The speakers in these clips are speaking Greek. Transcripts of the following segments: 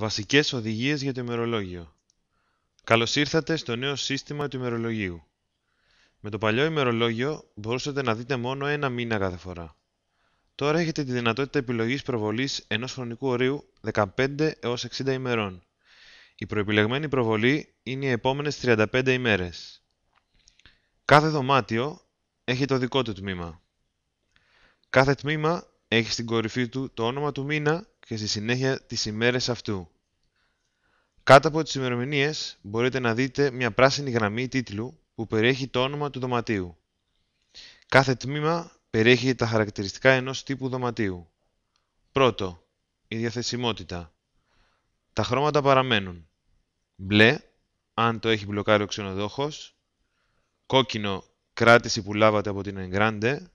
Βασικές οδηγίες για το ημερολόγιο. Καλώς ήρθατε στο νέο σύστημα του ημερολογίου. Με το παλιό ημερολόγιο μπορούσατε να δείτε μόνο ένα μήνα κάθε φορά. Τώρα έχετε τη δυνατότητα επιλογής προβολής ενός χρονικού ορίου 15 έως 60 ημερών. Η προεπιλεγμένη προβολή είναι οι επόμενες 35 ημέρες. Κάθε δωμάτιο έχει το δικό του τμήμα. Κάθε τμήμα έχει στην κορυφή του το όνομα του μήνα και στη συνέχεια τις ημέρες αυτού. Κάτω από τις ημερομηνίες μπορείτε να δείτε μια πράσινη γραμμή τίτλου που περιέχει το όνομα του δωματίου. Κάθε τμήμα περιέχει τα χαρακτηριστικά ενός τύπου δωματίου. Πρώτο, η διαθεσιμότητα. Τα χρώματα παραμένουν. Μπλε, αν το έχει μπλοκάρει ο ξενοδόχος. Κόκκινο, κράτηση που λάβατε από την Εγκράντε.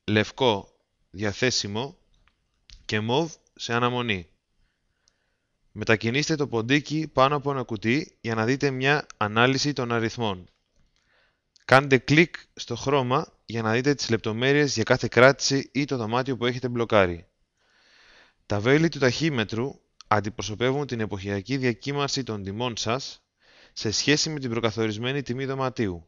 Λευκό, διαθέσιμο. Και μοβ, σε αναμονή. Μετακινήστε το ποντίκι πάνω από ένα κουτί για να δείτε μια ανάλυση των αριθμών. Κάντε κλικ στο χρώμα για να δείτε τις λεπτομέρειες για κάθε κράτηση ή το δωμάτιο που έχετε μπλοκάρει. Τα βέλη του ταχύμετρου αντιπροσωπεύουν την εποχιακή διακύμανση των τιμών σας σε σχέση με την προκαθορισμένη τιμή δωματίου.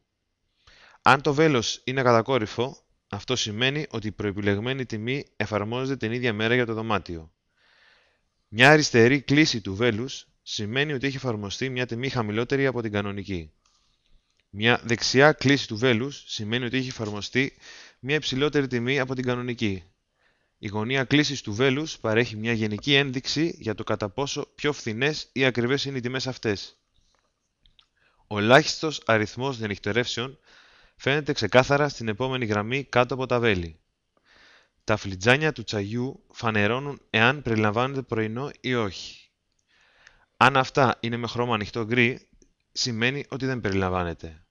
Αν το βέλος είναι κατακόρυφο, αυτό σημαίνει ότι η προεπιλεγμένη τιμή εφαρμόζεται την ίδια μέρα για το δωμάτιο. Μια αριστερή κλίση του βέλους σημαίνει ότι έχει εφαρμοστεί μια τιμή χαμηλότερη από την κανονική. Μια δεξιά κλίση του βέλους σημαίνει ότι έχει εφαρμοστεί μια υψηλότερη τιμή από την κανονική. Η γωνία κλίσης του βέλους παρέχει μια γενική ένδειξη για το κατά πόσο πιο φθηνές ή ακριβές είναι οι τιμές αυτές. Ο ελάχιστος αριθμός διανυκτερεύσεων φαίνεται ξεκάθαρα στην επόμενη γραμμή κάτω από τα βέλη. Τα φλιτζάνια του τσαγιού φανερώνουν εάν περιλαμβάνεται πρωινό ή όχι. Αν αυτά είναι με χρώμα ανοιχτό γκρι, σημαίνει ότι δεν περιλαμβάνεται.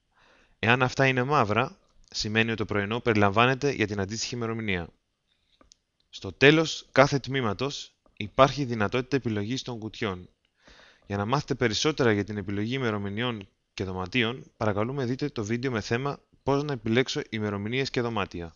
Εάν αυτά είναι μαύρα, σημαίνει ότι το πρωινό περιλαμβάνεται για την αντίστοιχη ημερομηνία. Στο τέλος κάθε τμήματος υπάρχει δυνατότητα επιλογής των κουτιών. Για να μάθετε περισσότερα για την επιλογή ημερομηνιών και δωματίων, παρακαλούμε δείτε το βίντεο με θέμα «Πώς να επιλέξω ημερομηνίες και δωμάτια».